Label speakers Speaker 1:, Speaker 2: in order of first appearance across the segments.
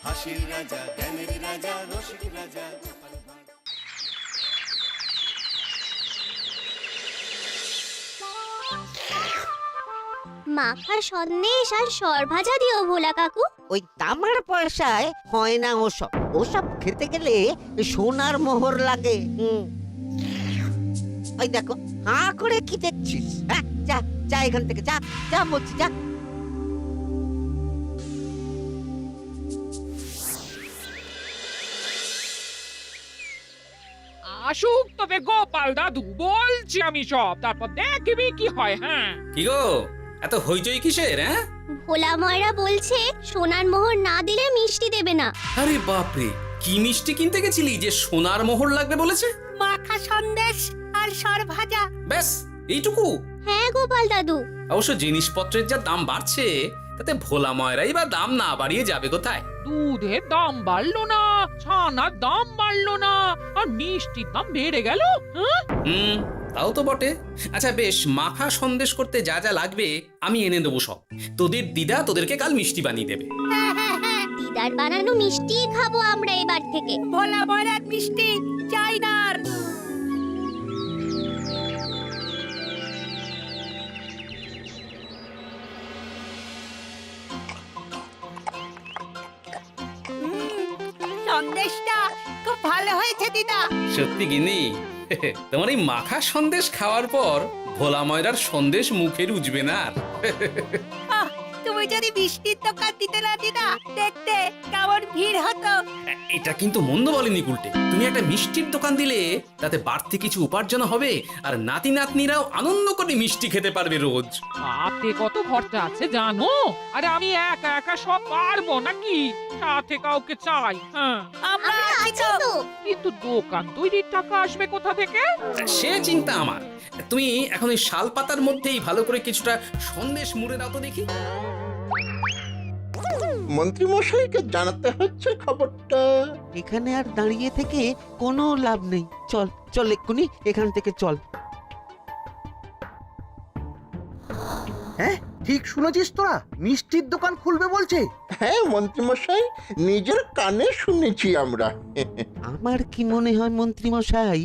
Speaker 1: হাসির রাজা, জ্ঞানের রাজা, রসিক রাজা।
Speaker 2: মাখা সন্দেশ আর সরভাজা দিও ভোলা কাকু।
Speaker 3: ওই তামার পয়সায় হয় না ওসব। ওসব খেতে গেলে সোনার মোহর লাগে। ওই দেখো, হাঁ করে কি দেখছিস? হ্যাঁ, যা যা এখান থেকে, যা যা বলছি, যা।
Speaker 4: আসুক তবে গোপাল দাদু, বলছি আমি সব, তারপর দেখবি কি হয়। হ্যাঁ,
Speaker 5: কি গো, এত হইচই কিসের? হ্যাঁ,
Speaker 2: ভোলা ময়রা বলছে সোনার মোহর না দিলে মিষ্টি দেবে না।
Speaker 5: আরে বাপরে, কি মিষ্টি কিনতে গেছিলি যে সোনার মোহর লাগবে বলেছে?
Speaker 6: মাখা সন্দেশ আর সরভাজা।
Speaker 5: ব্যাস এইটুকু?
Speaker 2: হ্যাঁ গোপাল দাদু।
Speaker 5: অবশ্য জিনিসপত্রের যা দাম বাড়ছে, তাতে ভোলা ময়রাই বা দাম না বাড়িয়ে যাবে কোথায়?
Speaker 4: দুধের দাম বাড়লো না, ছানার দাম বাড়লো না, আর মিষ্টির দাম বেড়ে গেল। হ্যাঁ,
Speaker 5: তাও তো বটে। আচ্ছা বেশ, মাখা সন্দেশ করতে যা যা লাগবে আমি এনে দেবো সব। তোদের দিদা তোদেরকে কাল মিষ্টি বানিয়ে দেবে।
Speaker 2: দিদার বানানো মিষ্টি খাবো আমরা এবার থেকে।
Speaker 6: ভোলা ময়রার মিষ্টি চাই না আর। সন্দেশটা খুব ভালো হয়েছে দিদা।
Speaker 5: সত্যি গিনি, তোমার এই মাখা সন্দেশ খাওয়ার পর ভোলা ময়রার সন্দেশ মুখে রুজবে না আর।
Speaker 6: আহ, তুমি যদি মিষ্টির দোকান দিতে না দিদা, দেখতে কেমন ভিড় হতো।
Speaker 5: এটা কিন্তু মন্দ বলেনি গুলটে। তুমি একটা মিষ্টির দোকান দিলে তাতে বাড়তি কিছু উপার্জন হবে, আর নাতি নাতনিরাও আনন্দ করে মিষ্টি খেতে পারবে রোজ।
Speaker 4: হাতে কত খরচা আছে জানো? আরে আমি একা একা সব পারবো নাকি? সাথে কাউকে চাই। হ্যাঁ,
Speaker 6: আমরা
Speaker 2: আমরা
Speaker 6: আছি
Speaker 2: আছি
Speaker 6: তো।
Speaker 2: তো।
Speaker 4: কিন্তু দোকান তৈরির টাকা আসবে কোথা থেকে?
Speaker 5: সে চিন্তা আমার। তুমি এখন ওই শাল পাতার মধ্যেই ভালো করে কিছুটা সন্দেশ মুড়ে দাও তো দেখি।
Speaker 7: মন্ত্রী মশাইকে জানাতে হচ্ছে খবরটা।
Speaker 3: এখানে আর দাঁড়িয়ে থেকে কোনো লাভ নেই। চল চল, এক্ষুনি এখান থেকে চল।
Speaker 8: হ্যাঁ, ঠিক শুনেছিস তোরা? মিষ্টির দোকান খুলবে বলছে।
Speaker 7: হ্যাঁ মন্ত্রী মশাই, নিজের কানে শুনেছি আমরা।
Speaker 3: আমার কি মনে হয় মন্ত্রী মশাই,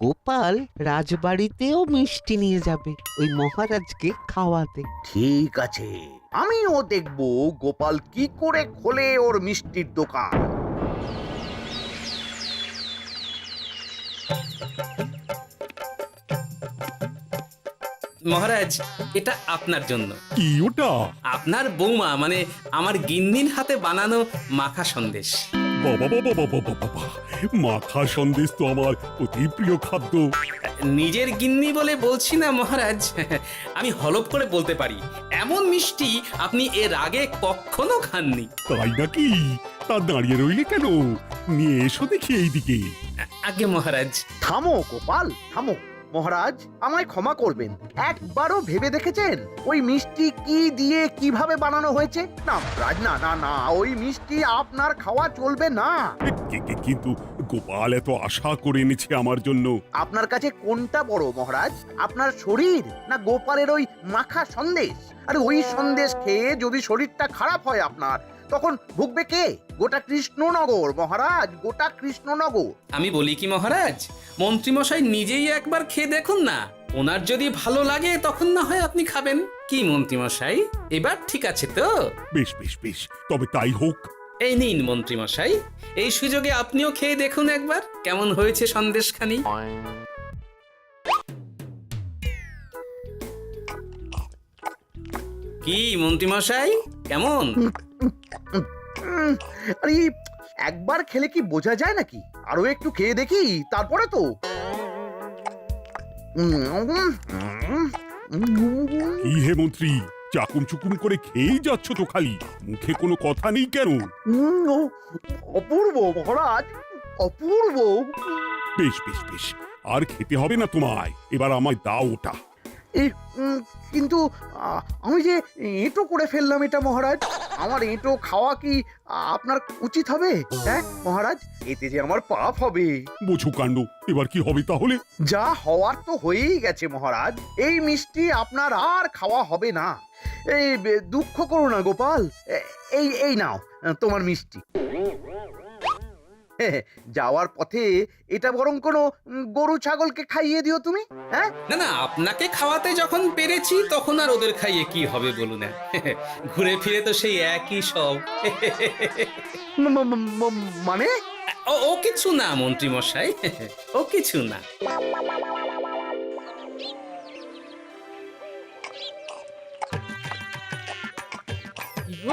Speaker 3: গোপাল রাজবাড়িতেও মিষ্টি নিয়ে যাবে ওই মহারাজকে খাওয়াতে।
Speaker 8: ঠিক আছে, আমিও দেখবো গোপাল কি করে খোলে ওর মিষ্টির দোকান।
Speaker 5: মহারাজ, এটা আপনার জন্য।
Speaker 9: কি ওটা?
Speaker 5: আপনার বৌমা মানে আমার গিন্নির হাতে বানানো মাখা সন্দেশ।
Speaker 9: বাবা বাবা বাবা বাবা, মাখা সন্দেশ তো আমার অতি প্রিয় খাদ্য।
Speaker 5: নিজের গিন্নি বলে বলছি না মহারাজ, আমি হলপ করে বলতে পারি এমন মিষ্টি আপনি এর আগে কখনো খাননি।
Speaker 9: তাই নাকি? তা দাঁড়িয়ে রইলে কেন? নিয়ে এসো দেখি এইদিকে।
Speaker 5: আগে মহারাজ।
Speaker 8: থামো গোপাল, থামো। মহারাজ, আমায় ক্ষমা করবেন, একবারও ভেবে দেখেছেন ওই মিষ্টি কি দিয়ে কিভাবে বানানো হয়েছে? না মহারাজ, না না না, ওই মিষ্টি আপনার খাওয়া চলবে না।
Speaker 9: কিন্তু গোপাল এত আশা করে এনেছে আমার জন্য।
Speaker 8: আপনার কাছে কোনটা বড় মহারাজ, আপনার শরীর না গোপালের ওই মাখা সন্দেশ? আরে ওই সন্দেশ খেয়ে যদি শরীরটা খারাপ হয় আপনার, তখন ভুগবে কে? গোটা কৃষ্ণনগর মহারাজ, গোটা কৃষ্ণনগর।
Speaker 5: আমি বলি কি মহারাজ, মন্ত্রীমশাই নিজেই একবার খেয়ে দেখুন না। ওনার যদি ভালো লাগে তখন না হয় আপনি খাবেন। কি মন্ত্রীমশাই, এবার ঠিক আছে তো?
Speaker 9: বেশ বেশ বেশ, তবে তাই হোক।
Speaker 5: এই নিন মন্ত্রীমশাই, এই সুযোগে আপনিও খেয়ে দেখুন একবার কেমন হয়েছে সন্দেশখানি। কি মন্ত্রীমশাই, কেমন?
Speaker 8: আরে একবার খেলে কি বোঝা যায় নাকি? আরো একটু খেয়ে দেখি তারপরে তো।
Speaker 9: কি হে মন্ত্রী, চাকুম চুকুম করে খেয়েই যাচ্ছ তো খালি, মুখে কোনো কথা নেই কেন?
Speaker 8: অপূর্ব মহারাজ, অপূর্ব।
Speaker 9: বেশ বেশ বেশ, আর খেতে হবে না তোমায়, এবার আমায় দাও ওটা।
Speaker 8: কিন্তু আমি যে এঁটো করে ফেললাম এটা মহারাজ, আমার এঁটো খাওয়া কি আপনার উচিত হবে? হ্যাঁ মহারাজ, এতে যে আমার পাপ হবে।
Speaker 9: বোঝো কাণ্ড, এবার কি হবে তাহলে?
Speaker 8: যা হওয়ার তো হয়েই গেছে মহারাজ, এই মিষ্টি আপনার আর খাওয়া হবে না। এই দুঃখ করো না গোপাল, এই এই নাও তোমার মিষ্টি। যাওয়ার পথে এটা বরং কোনো গরু ছাগলকে খাইয়ে দিও তুমি। হ্যাঁ,
Speaker 5: না না, আপনাকে খাওয়াতে যখন পেরেছি তখন আর ওদের খাইয়ে কি হবে বলুন। ঘুরে ফিরে তো সেই একই সব।
Speaker 8: মানে
Speaker 5: ও কিছু না মন্ত্রী মশাই, ও কিছু না।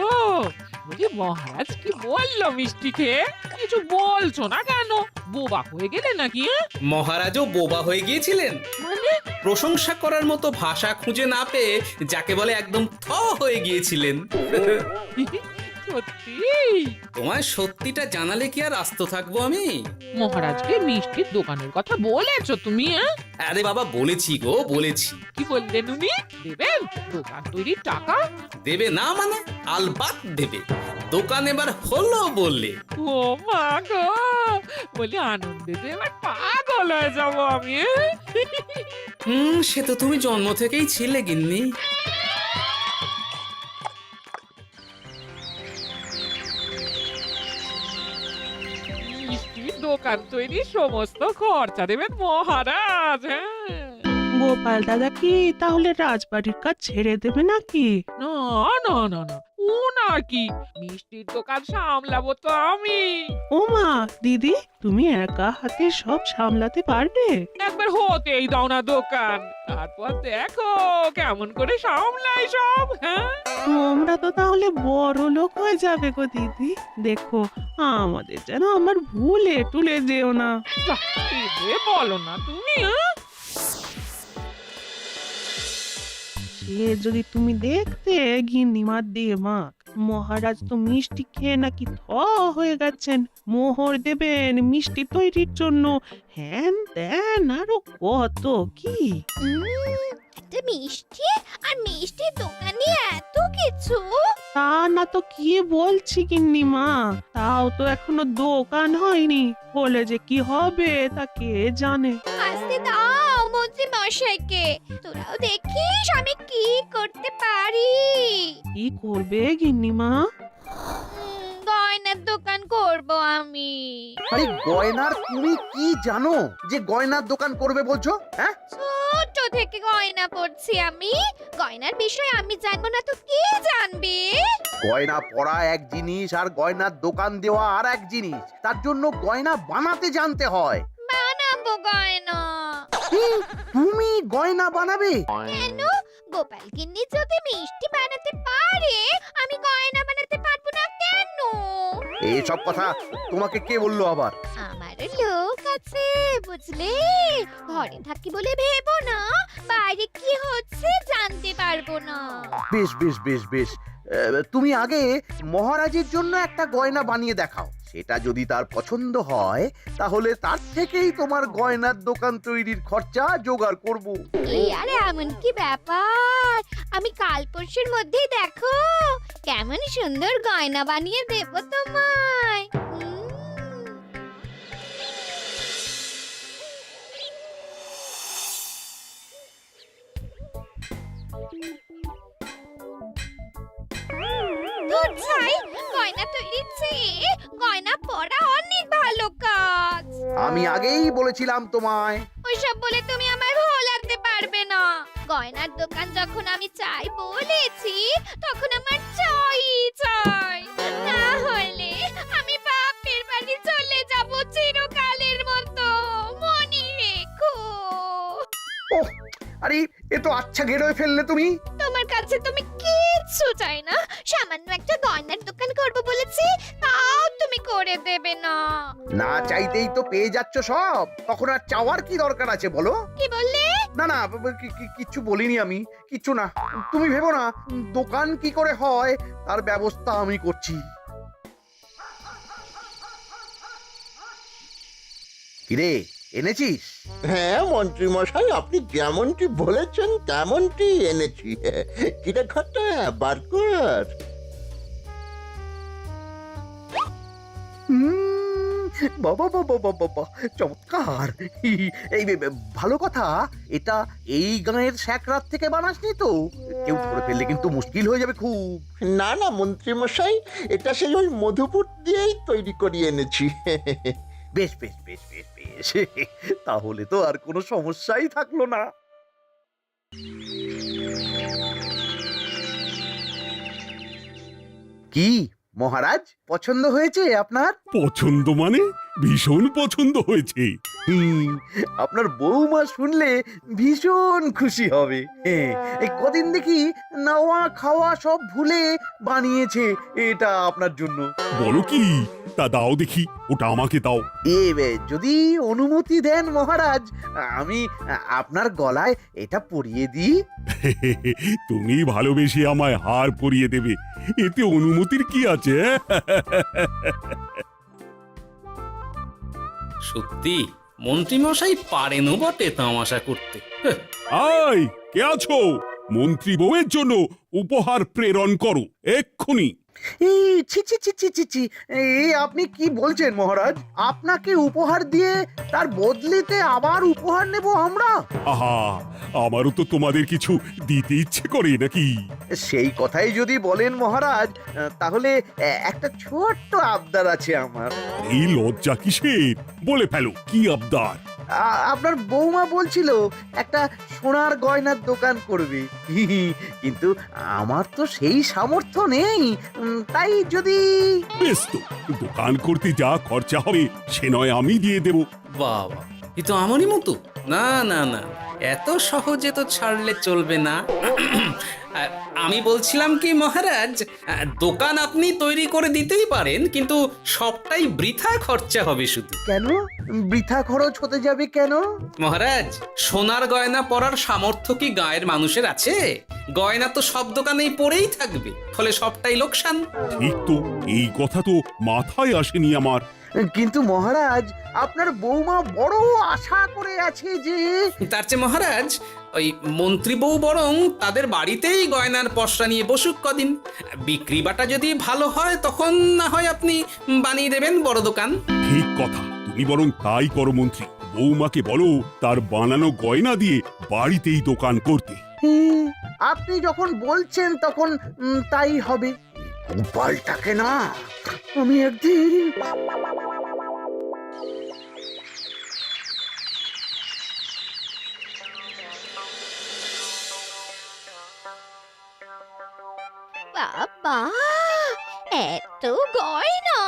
Speaker 4: ও বলি মহারাজ কি বললো মিষ্টি খেয়ে? কিছু বলছো না কেন? বোবা হয়ে গেলে নাকি?
Speaker 5: মহারাজও বোবা হয়ে গিয়েছিলেন?
Speaker 4: মানে
Speaker 5: প্রশংসা করার মতো ভাষা খুঁজে না পেয়ে যাকে বলে একদম থ হয়ে গিয়েছিলেন।
Speaker 4: সত্যি?
Speaker 5: তোমায় সত্যিটা জানালে কি আর আস্ত থাকবো আমি?
Speaker 4: মহারাজকে মিষ্টির দোকানের কথা বলেছো তুমি?
Speaker 5: আরে বাবা, বলেছি গো, বলেছি।
Speaker 4: কি বললেন উনি? দেবেন দোকান তৈরির টাকা?
Speaker 5: দেবে না মানে? আলবাত দেবে। দোকান এবার হলো বললে।
Speaker 4: ও মা গো, বলি আনন্দে যে এবার পাগল হয়ে যাবো আমি।
Speaker 5: সে তো তুমি জন্ম থেকেই ছিলে গিন্নি।
Speaker 4: মিষ্টির দোকান তৈরির সমস্ত খরচা দেবেন মহারাজ। হ্যাঁ,
Speaker 10: গোপাল দাদা কি তাহলে রাজবাড়ির কাজ ছেড়ে দেবে নাকি?
Speaker 4: না না না না, ও না কি, মিষ্টির দোকান সামলাবো তো আমি।
Speaker 10: ওমা দিদি, তুমি একা হাতে সব সামলাতে পারবে?
Speaker 4: একবার হতেই দাও না দোকান, তারপর দেখো কেমন করে সামলাই সব। হ্যাঁ,
Speaker 10: তোমরা তো তাহলে বড় লোক হয়ে যাবে গো দিদি। দেখো আমাদের যেন আমার ভুলে টুলে যেও না।
Speaker 4: যা, এ বলো না তুমি। হ্যাঁ,
Speaker 10: সে যদি তুমি দেখতে গিন্নিমার দিয়ে মা, মহারাজ তো মিষ্টি খেয়ে নাকি থ হয়ে গেছেন। মোহর দেবেন মিষ্টি তৈরির জন্য, হ্যান ত্যান আরো কত কি।
Speaker 2: একটা মিষ্টি আর মিষ্টির দোকানে এত কিছু।
Speaker 10: তা না তো কি বলছি গিন্নিমা, তাও তো এখনো দোকান হয়নি, বলে যে কি হবে তা কে জানে।
Speaker 2: আসতে দাও মন্ত্রী মশাইকে, তোরাও দেখিস আমি কি করতে পারি।
Speaker 10: কি করবে গিন্নিমা?
Speaker 2: গয়নার দোকান করব আমি।
Speaker 8: আরে গয়নার তুমি কি জানো যে গয়নার দোকান করবে বলছো? হ্যাঁ,
Speaker 2: ছোট থেকে গয়না পড়ছি আমি, গয়নার বিষয় আমি জানবো না তো কে জানবে?
Speaker 8: গয়না পরা এক জিনিস আর গয়নার দোকান দেওয়া আর এক জিনিস। তার জন্য গয়না বানাতে জানতে হয়।
Speaker 2: বানাবো গয়না।
Speaker 8: তুমি গয়না বানাবে?
Speaker 2: কেন? গোপাল গিন্নি যদি মিষ্টি বানাতে পারে, আমি গয়না বানাতে পারবো না কেন?
Speaker 8: এইসব কথা তোমাকে কে বললো আবার?
Speaker 2: আমার লোক আছে বুঝলে, ঘরে থাকি বলে ভেবো না, বাইরে কি হচ্ছে জানতে পারবো না।
Speaker 8: বেশ বেশ বেশ বেশ, তুমি আগে মহারাজের জন্য একটা গয়না বানিয়ে দেখাও। সেটা যদি তার পছন্দ হয় তাহলে তার থেকেই তোমার গয়নার দোকান তৈরির খরচা জোগাড় করব।
Speaker 2: এই আরে এমন কি ব্যাপার, আমি কাল পরশুর মধ্যেই দেখো কেমন সুন্দর গয়না বানিয়ে দেব তোমায়। ধুর ছাই, গয়না তৈরির চেয়ে গয়না পরা অনেক ভালো কাজ।
Speaker 8: আমি আগেই বলেছিলাম তোমায়।
Speaker 2: ওইসব বলে তুমি আমার ভোলাতে পারবে না। গয়নার দোকান যখন আমি চাই বলেছি, তখন আমার চাই চাই, না হলে আমি বাপের বাড়ি চলে যাব চিরকালের মতো, মনে রেখো।
Speaker 8: ওহ, আরে এ তো আচ্ছা গেরোয় ফেললে তুমি।
Speaker 2: তোমার কাছে তুমি কিচ্ছু চাই না, সামান্য একটা গয়নার দোকান করব বলেছি, তাও তুমি করে দেবে না।
Speaker 8: না চাইতেই তো পেয়ে যাচ্ছ সব, তখন আর চাওয়ার কি দরকার আছে বলো?
Speaker 2: কি বললে?
Speaker 8: না না, কিচ্ছু বলিনি আমি, কিচ্ছু না। তুমি ভেবো না, দোকান কি করে হয় তার ব্যবস্থা আমি করছি। কিরে, এনেছিস?
Speaker 7: হ্যাঁ মন্ত্রী মশাই, আপনি যেমনটি বলেছেন তেমনটি এনেছি। কিরে ঘটা, বার কর।
Speaker 8: বাবা বাবা বাবা বাবা, চমৎকার। এই ভালো কথা, এটা এই গাঁয়ের স্যাকরাত থেকে বানাসনি তো? কেউ ধরে ফেললে কিন্তু মুশকিল হয়ে যাবে খুব।
Speaker 7: না না মন্ত্রী মশাই, এটা সেই ওই মধুপুর দিয়েই তৈরি করিয়ে এনেছি।
Speaker 8: বেশ বেশ বেশ বেশ বেশ, তাহলে তো আর কোনো সমস্যাই থাকলো না। কি মহারাজ, পছন্দ হয়েছে আপনার?
Speaker 9: পছন্দ মানে ভীষণ পছন্দ হয়েছে।
Speaker 8: আপনার বৌমা শুনলে ভীষণ খুশি হবে। এই কদিন দেখি নাওয়া খাওয়া সব ভুলে বানিয়েছে এটা আপনার জন্য।
Speaker 9: বলো কি, তা দাও দেখি, ওটা আমাকে দাও।
Speaker 8: যদি অনুমতি দেন মহারাজ, আমি আপনার গলায় এটা পরিয়ে দিই।
Speaker 9: তুমি ভালোবেসে আমায় হার পরিয়ে দেবে, এতে অনুমতির কি আছে?
Speaker 5: সত্যি মন্ত্রীমশাই পারেনও বটে তামাশা করতে।
Speaker 9: আয়, কে আছো? মন্ত্রী বউয়ের জন্য উপহার প্রেরণ করো এক্ষুনি।
Speaker 8: এই ছি ছি ছি ছি ছি ছি, এই আপনি কি বলছেন মহারাজ? আপনাকে উপহার দিয়ে তার বদলেতে আবার উপহার নেব আমরা?
Speaker 9: আহা, আমারও তো তোমাদের কিছু দিতে ইচ্ছে করে নাকি?
Speaker 8: সেই কথাই যদি বলেন মহারাজ, তাহলে একটা ছোট্ট আবদার আছে আমার।
Speaker 9: এই লজ্জা কিসের? বলে ফেলো, কি আবদার?
Speaker 8: আপনার বৌমা বলছিল একটা সোনার গয়নার দোকান করবে, কিন্তু আমার তো সেই সামর্থ্য নেই। তাই যদি...
Speaker 9: বেশ তো, দোকান করতে যা খরচা হবে সে নয় আমি দিয়ে দেব।
Speaker 5: বাবা, এ তো আমারই মতো। না না না, এত সহজে তো ছাড়লে চলবে না। আমি বলছিলাম কি মহারাজ, দোকান আপনি তৈরি করে দিতেই পারেন, কিন্তু সবটাই বৃথা খরচা হবে শুধু।
Speaker 8: কেন বৃথা খরচ হতে যাবে কেন?
Speaker 5: মহারাজ, সোনার গয়না পরার সামর্থ্য কি গায়ের মানুষের আছে? গয়না তো সব দোকানেই পড়েই থাকবে, ফলে সবটাই লোকসান।
Speaker 9: ঠিক তো, এই কথা তো মাথায় আসেনি আমার।
Speaker 8: কিন্তু মহারাজ, আপনার বৌমা বড় আশা করে আছে যে...
Speaker 5: তার চেয়ে মহারাজ, ওই মন্ত্রী বউ বরং তাদের বাড়িতেই গয়নার পসরা নিয়ে বসুক কদিন। বিক্রি বাটা যদি ভালো হয় তখন না হয় আপনি বানিয়ে দেবেন বড় দোকান।
Speaker 9: ঠিক কথা, তুমি বরং তাই করো মন্ত্রী। বৌমাকে বলো তার বানানো গয়না দিয়ে বাড়িতেই দোকান করতে।
Speaker 8: আপনি যখন বলছেন তখন তাই হবে। গোপালটাকে না আমি একদিন...
Speaker 2: বাবা, এত গয়না!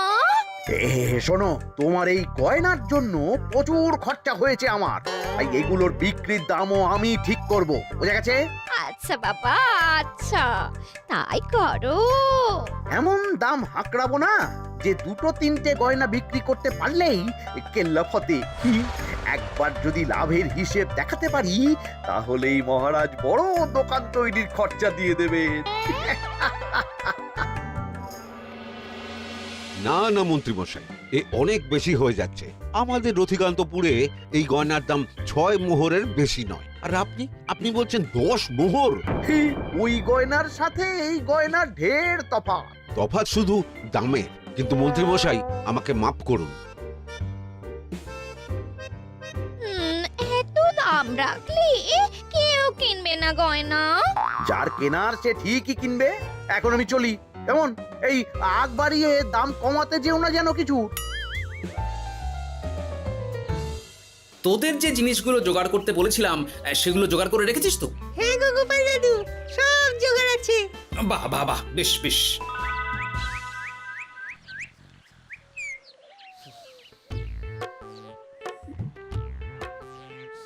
Speaker 8: শোনো, তোমার এই গয়নার জন্য প্রচুর খরচা হয়েছে আমার, তাই এগুলোর বিক্রির দামও আমি ঠিক করব, বুঝা গেছে?
Speaker 2: আচ্ছা বাবা, আচ্ছা, তাই করো।
Speaker 8: এমন দাম হাঁকড়াবো না যে দুটো তিনটে গয়না বিক্রি করতে পারলেই কেল্লা ফতে। একবার যদি লাভের হিসেব দেখাতে পারি, তাহলেই মহারাজ বড় দোকান তৈরির খরচা দিয়ে দেবেন।
Speaker 3: না না মন্ত্রী মশাই, এ অনেক বেশি হয়ে যাচ্ছে। আমাদের রথিকান্তপুরে এই গয়নার দাম 6 মোহরের বেশি নয়, আর আপনি আপনি বলছেন 10 মোহর।
Speaker 8: ওই গয়নার সাথে এই গয়নার ঢের তফাৎ।
Speaker 3: তফাৎ শুধু দামে। কিন্তু মন্ত্রী মশাই, আমাকে মাফ করুন।
Speaker 2: এত দাম রাখলে কেউ কিনবে না গয়না।
Speaker 8: যার কেনার সে ঠিকই কিনবে। এখন আমি চলি, কেমন? এই আগ বাড়িয়ে দাম কমাতে যেও না যেন কিছু।
Speaker 5: তোদের যে জিনিসগুলো জোগাড় করতে বলেছিলাম সেগুলো জোগাড় করে রেখেছিস তো?
Speaker 6: হ্যাঁ গো গোপাল দাদু, সব জোগাড় আছে।
Speaker 5: বাহ বাহ বাহ, বেশ বেশ।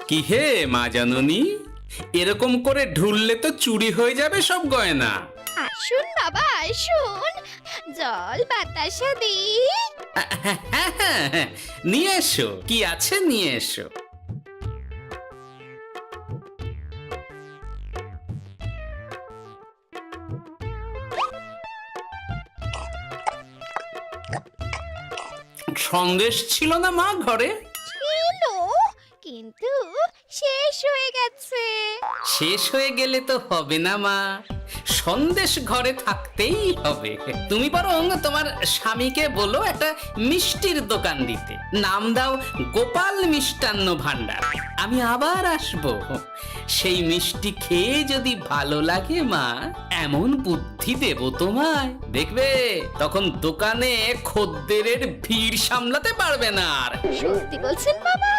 Speaker 5: কি হে মা জাননী, এরকম করে ঢুললে তো চুরি হয়ে যাবে সব গয়না।
Speaker 2: আসুন বাবা, আসুন, জল বাতাসা দিই।
Speaker 5: নিয়ে এসো, কি আছে নিয়ে এসো। সন্দেশ ছিল না মা ঘরে?
Speaker 2: ছিল, কিন্তু শেষ হয়ে গেছে।
Speaker 5: শেষ হয়ে গেলে তো হবে না মা, সন্দেশ ঘরে থাকতেই হবে। তুমি বরং তোমার স্বামীকে বলো একটা মিষ্টির দোকান দিতে, নাম দাও গোপাল মিষ্টান্ন ভান্ডার। আমি আবার আসবো, সেই মিষ্টি খেয়ে যদি ভালো লাগে মা, এমন বুদ্ধি দেব তোমায়, দেখবে তখন দোকানে খদ্দেরের ভিড় সামলাতে পারবে না আর।
Speaker 2: সত্যি বলছেন বাবা?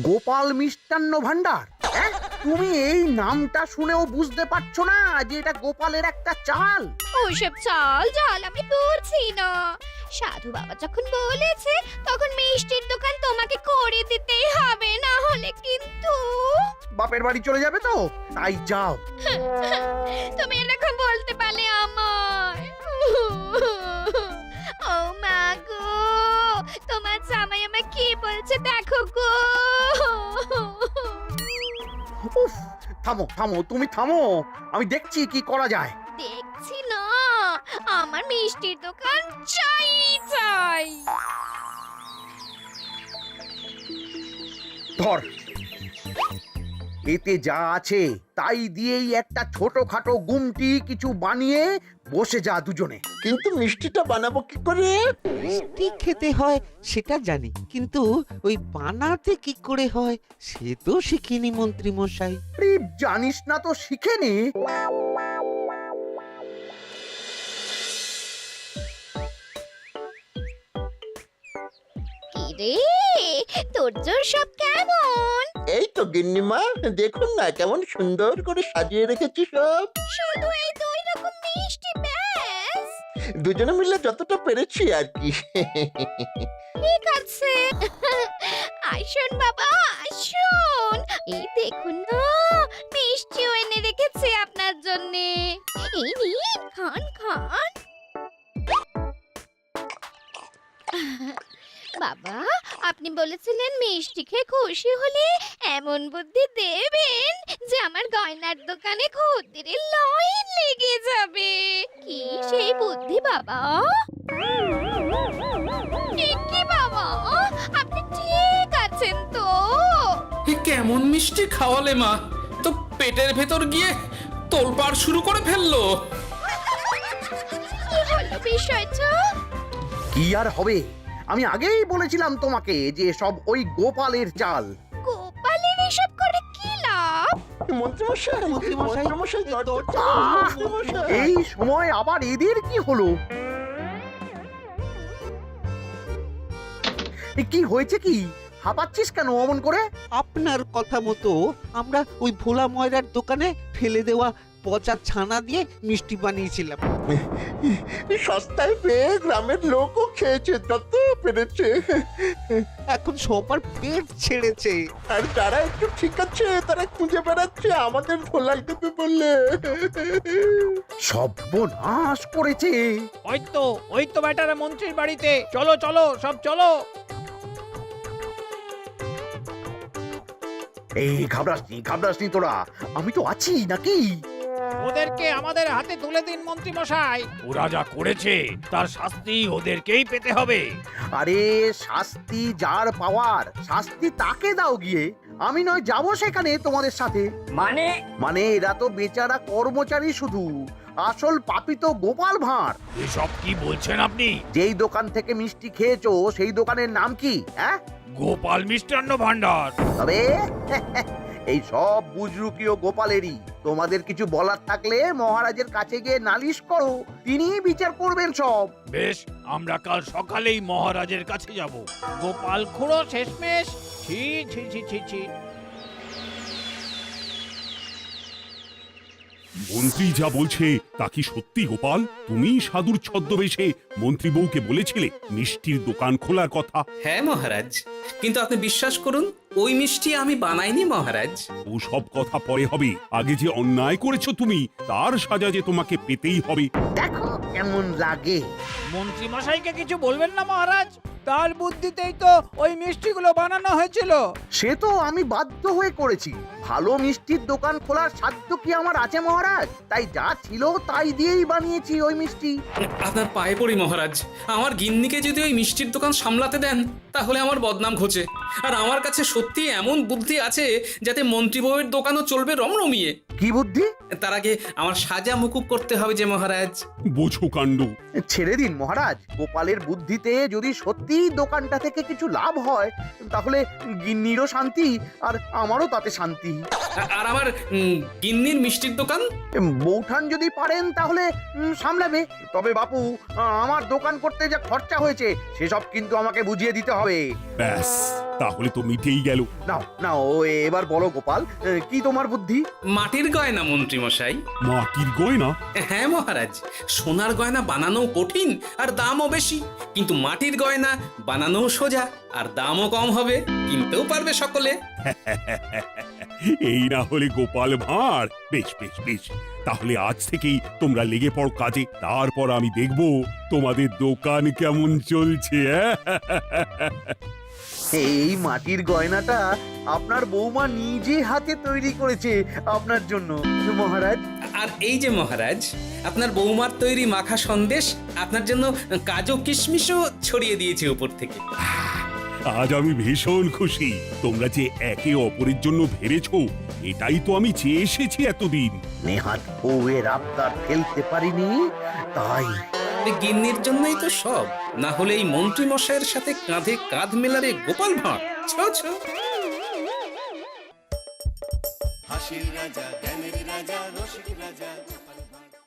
Speaker 8: গোপাল মিষ্টান্ন ভান্ডার, হ্যাঁ? তুমি এই নামটা শুনেও বুঝতে পারছো না যে এটা গোপালের একটা চাল?
Speaker 2: ওসব চাল জাল আমি বলছি না। সাধু বাবা যখন বলেছে তখন মিষ্টির দোকান তোমাকে করে দিতেই হবে, না হলে কিন্তু
Speaker 8: বাপের বাড়ি চলে যাবে তো, তাই যাও।
Speaker 2: তুমি এরকম বলতে পারলে আমার। ও মা গো, তোমার জামাই আমায় কি বলছে দেখো গো।
Speaker 8: উফ, থামো থামো, তুমি থামো, আমি দেখছি কি করা যায়।
Speaker 2: দেখছি না, আমার মিষ্টির দোকান চাই চাই।
Speaker 8: ধর, এতে যা আছে তাই দিয়েই একটা ছোটখাটো গুমটি কিছু বানিয়ে বসে যা দুজনে।
Speaker 7: কিন্তু মিষ্টিটা বানাবো কি করে?
Speaker 11: মিষ্টি খেতে হয় সেটা জানি, কিন্তু ওই বানাতে কি করে হয় সে তো শিখিনি মন্ত্রী মশাই।
Speaker 8: আরে জানিস না তো শিখে নে।
Speaker 2: কি রে, তোর জোর সব কেমন?
Speaker 7: এই তো গিন্নিমা, দেখুন না কেমন সুন্দর করে সাজিয়ে রেখেছি সব।
Speaker 2: শুধু এই দুই রকম মিষ্টি ব্যাস?
Speaker 7: দুজনে মিলে যতটা পেরেছি আর কি।
Speaker 2: ঠিক আছে, আসুন বাবা আসুন, এই দেখুন না মিষ্টিও এনে রেখেছি আপনার জন্যে। এই নিন, খান খান। বাবা, আপনি বলেছিলেন মিষ্টি খেয়ে খুশি হলে এমন বুদ্ধি দেবেন যে আমার গয়নার দোকানে খদ্দেরের লাইন লেগে যাবে। কি সেই বুদ্ধি বাবা? কি বাবা, আপনি ঠিক আছেন তো?
Speaker 5: এ কেমন মিষ্টি খাওয়ালে মা, তো পেটের ভেতর গিয়ে তোলপাড় শুরু করে ফেললো।
Speaker 2: কি হলো বিষয়টা?
Speaker 8: কি আর হবে, আমি আগেই বলেছিলাম তোমাকে যে সব ওই গোপালের চাল।
Speaker 2: গোপালের এসব করে কি লাভ?
Speaker 7: মন্ত্রীমশাই,
Speaker 11: মন্ত্রীমশাই,
Speaker 7: মন্ত্রীমশাই, দরজা
Speaker 8: আহ!
Speaker 7: খুলুন, মন্ত্রীমশাই।
Speaker 8: এই সময় আবার এদের কি হলো? এ কি হয়েছে কি? হাঁপাচ্ছিস কেন অমন করে?
Speaker 11: আপনার কথা মতো আমরা ওই ভোলা ময়রার দোকানে ফেলে দেওয়া পচা ছানা দিয়ে মিষ্টি বানিয়েছিলাম।
Speaker 7: সস্তায় পেয়ে গ্রামের লোকও খেয়েছে যত পেরেছে।
Speaker 11: এখন সবার পেট ছেড়েছে।
Speaker 7: আর যারা একটু ঠিক আছে তারা খুঁজে বেড়াচ্ছে আমাদের ধোলাই দেবে বললে।
Speaker 8: সর্বনাশ করেছে।
Speaker 4: ওই তো বেটারা মন্ত্রীর বাড়িতে, চলো চলো সব চলো।
Speaker 8: এই ঘাবড়াসনি তোরা, আমি তো আছি নাকি?
Speaker 4: ওদেরকে আমাদের হাতে তুলে দিন মন্ত্রী মশাই। ওরা যা করেছে তার শাস্তি ওদেরকেই পেতে হবে।
Speaker 8: আরে শাস্তি যার পাওয়ার শাস্তি তাকে দাও গিয়ে, আমি নয় যাবো সেখানে তোমাদের সাথে। মানে এরা তো বেচারা কর্মচারী শুধু, আসল পাপী তো গোপাল ভাঁড়।
Speaker 4: এসব কি বলছেন আপনি?
Speaker 8: যেই দোকান থেকে মিষ্টি খেয়েছো সেই দোকানের নাম কি? হ্যাঁ,
Speaker 4: গোপাল মিষ্টান্ন ভান্ডার।
Speaker 8: তবে এই সব বুজরুকিও গোপালেরই। তোমাদের কিছু বলার থাকলে মহারাজের কাছে গিয়ে নালিশ করো, তিনিই বিচার করবেন সব।
Speaker 4: বেশ, আমরা কাল সকালেই মহারাজের কাছে যাব। গোপাল খুড়ো শেষমেশ। ছি ছি ছি ছি ছি।
Speaker 9: মন্ত্রী যা বলছে তা কি সত্যি গোপাল? তুমি সাধুর ছদ্মবেশে মন্ত্রী বউকে বলেছিলে মিষ্টির দোকান খোলার কথা?
Speaker 5: হ্যাঁ মহারাজ, কিন্তু আপনি বিশ্বাস করুন ওই মিষ্টি আমি বানাইনি মহারাজ।
Speaker 9: ও সব কথা পরে হবে, আগে যে অন্যায় করেছো তুমি তার সাজা যে তোমাকে পেতেই হবে।
Speaker 8: দেখো কেমন লাগে।
Speaker 4: মন্ত্রী মশাইকে কিছু বলবেন না মহারাজ,
Speaker 12: তার বুদ্ধিতেই তো ওই মিষ্টিগুলো বানানো হয়েছিল।
Speaker 8: সে তো আমি বাধ্য হয়ে করেছি। ভালো মিষ্টির দোকান খোলার সাধ্য কি আমার আছে মহারাজ? তাই যা ছিল তাই দিয়েই বানিয়েছি ওই মিষ্টি।
Speaker 5: আপনার পায়ে পড়ি মহারাজ, আমার গিন্নিকে যদি ওই মিষ্টির দোকান সামলাতে দেন তাহলে আমার বদনাম ঘোচে। আর আমার কাছে সত্যি এমন বুদ্ধি আছে যাতে মন্ত্রী বউয়ের দোকানও চলবে রমরমিয়ে।
Speaker 8: কি বুদ্ধি?
Speaker 5: তার আগে আমার সাজা মুকুব করতে হবে যে মহারাজ।
Speaker 9: বোঝো কাণ্ড।
Speaker 8: ছেড়ে দিন মহারাজ, গোপালের বুদ্ধিতে যদি সত্যি দোকানটা থেকে কিছু লাভ হয় তাহলে গিন্নিরও শান্তি আর আমারও তাতে শান্তি।
Speaker 5: আর আমার গিন্নির মিষ্টির দোকান?
Speaker 8: বৌঠান যদি পারেন তাহলে সামলাবে। তবে বাপু, আমার দোকান করতে যা খরচা হয়েছে সেসব কিন্তু আমাকে বুঝিয়ে দিতে হবে।
Speaker 9: ব্যাস, তাহলে তো মিটেই গেল।
Speaker 8: নাও নাও, এবার বলো গোপাল, কি তোমার বুদ্ধি?
Speaker 5: মাটির গয়না মন্ত্রী মশাই।
Speaker 9: মাটির গয়না?
Speaker 5: হ্যাঁ মহারাজ, সোনার গয়না বানানো কঠিন আর দামও বেশি, কিন্তু মাটির গয়না বানানো সোজা আর দামও কম হবে, কিনতেও পারবে সকলে।
Speaker 9: এই না হলে গোপাল ভাঁড়। বেশ বেশ বেশ, তাহলে আজ থেকেই তোমরা লেগে পড়ো কাজে, তারপর আমি দেখব তোমাদের দোকান কেমন চলছে।
Speaker 8: এই মাটির গয়নাটা আপনার বৌমা নিজে হাতে তৈরি করেছে আপনার জন্য মহারাজ।
Speaker 5: আর এই যে মহারাজ, আপনার বৌমার তৈরি মাখা সন্দেশ আপনার জন্য কাজু কিশমিশও ছড়িয়ে দিয়েছে উপর থেকে।
Speaker 9: আজ আমি ভীষণ খুশি। তোমরা যে একে অপরের জন্য ভেবেছো, এটাই তো আমি চেয়ে এসেছি এতদিন।
Speaker 8: নেহাত বউয়ের আবদার ফেলতে পারিনি, তাই
Speaker 5: গিন্নির জন্যই তো সব, না হলে এই মন্ত্রী মশাইয়ের সাথে কাঁধে কাঁধ মেলারে গোপাল ভাঁড় ছো ছো।
Speaker 1: হাসির রাজা জ্ঞানের রাজা রসিক রাজা